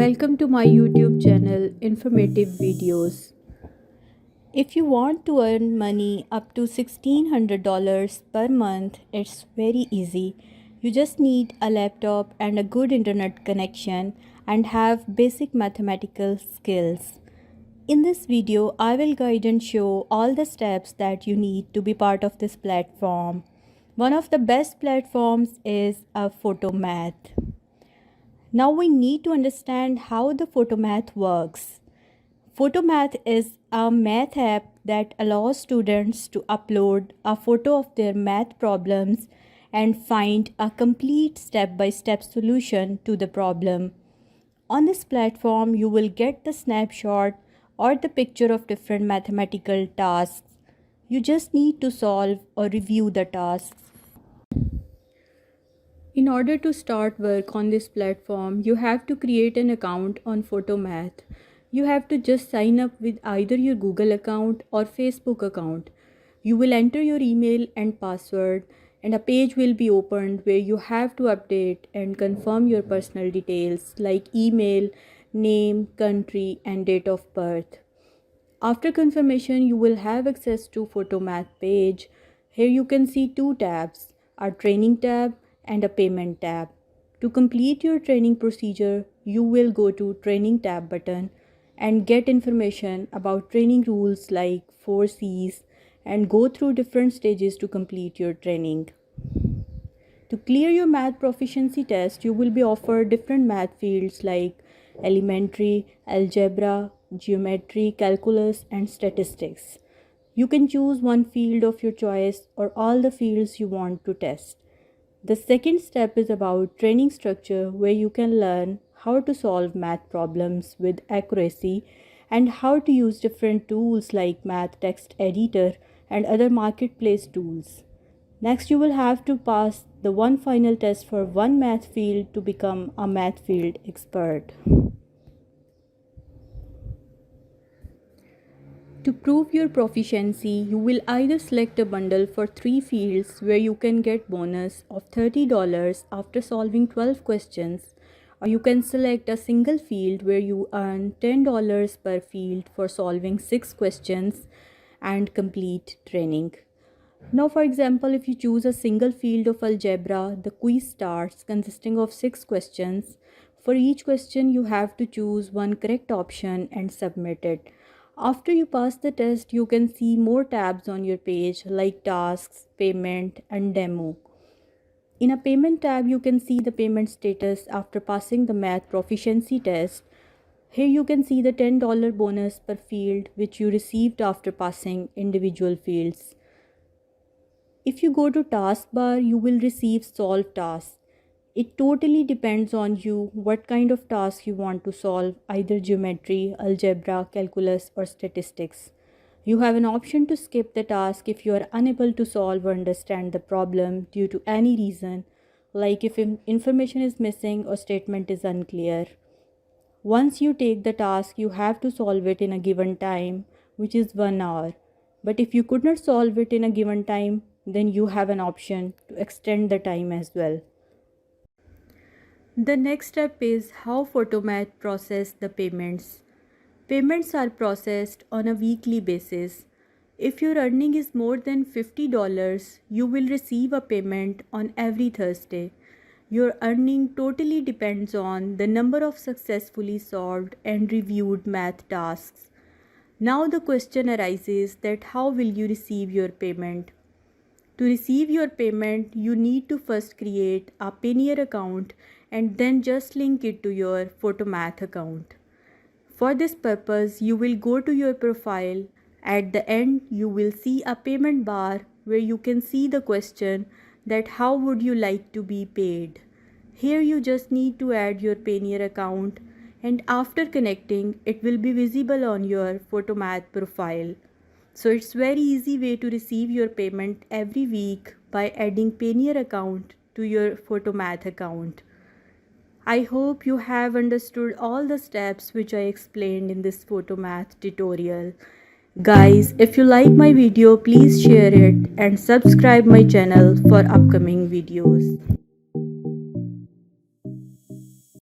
Welcome to my YouTube channel, Informative Videos. If you want to earn money up to $1,600 per month, it's very easy. You just need a laptop and a good internet connection and have basic mathematical skills. In this video, I will guide and show all the steps that you need to be part of this platform. One of the best platforms is a Photomath. Now we need to understand how the Photomath works. Photomath is a math app that allows students to upload a photo of their math problems and find a complete step-by-step solution to the problem. On this platform, you will get the snapshot or the picture of different mathematical tasks. You just need to solve or review the tasks. In order to start work on this platform, you have to create an account on Photomath. You have to just sign up with either your Google account or Facebook account. You will enter your email and password, and a page will be opened where you have to update and confirm your personal details like email, name, country, and date of birth. After confirmation, you will have access to Photomath page. Here you can see two tabs, a training tab and a payment tab. To complete your training procedure, you will go to training tab button and get information about training rules like 4 C's and go through different stages to complete your training. To clear your math proficiency test, you will be offered different math fields like elementary, algebra, geometry, calculus, and statistics. You can choose one field of your choice or all the fields you want to test. The second step is about training structure, where you can learn how to solve math problems with accuracy and how to use different tools like math text editor and other marketplace tools. Next, you will have to pass the one final test for one math field to become a math field expert. To prove your proficiency, you will either select a bundle for 3 fields where you can get bonus of $30 after solving 12 questions, or you can select a single field where you earn $10 per field for solving 6 questions and complete training. Now, for example, if you choose a single field of algebra, the quiz starts consisting of 6 questions. For each question, you have to choose one correct option and submit it. After you pass the test, you can see more tabs on your page like tasks, payment, and demo. In a payment tab, you can see the payment status after passing the math proficiency test. Here you can see the $10 bonus per field which you received after passing individual fields. If you go to taskbar, you will receive solve tasks. It totally depends on you what kind of task you want to solve, either geometry, algebra, calculus, or statistics. You have an option to skip the task if you are unable to solve or understand the problem due to any reason, like if information is missing or statement is unclear. Once you take the task, you have to solve it in a given time, which is 1 hour. But if you could not solve it in a given time, then you have an option to extend the time as well. The next step is how Photomath process the payments. Payments are processed on a weekly basis. If your earning is more than $50, you will receive a payment on every Thursday. Your earning totally depends on the number of successfully solved and reviewed math tasks. Now the question arises that how will you receive your payment? To receive your payment, you need to first create a Payoneer account and then just link it to your Photomath account. For this purpose, you will go to your profile. At the end, you will see a payment bar where you can see the question that how would you like to be paid. Here you just need to add your Payoneer account, and after connecting, it will be visible on your Photomath profile. So it's very easy way to receive your payment every week by adding Payoneer account to your Photomath account. I hope you have understood all the steps which I explained in this Photomath tutorial. Guys, if you like my video, please share it and subscribe my channel for upcoming videos.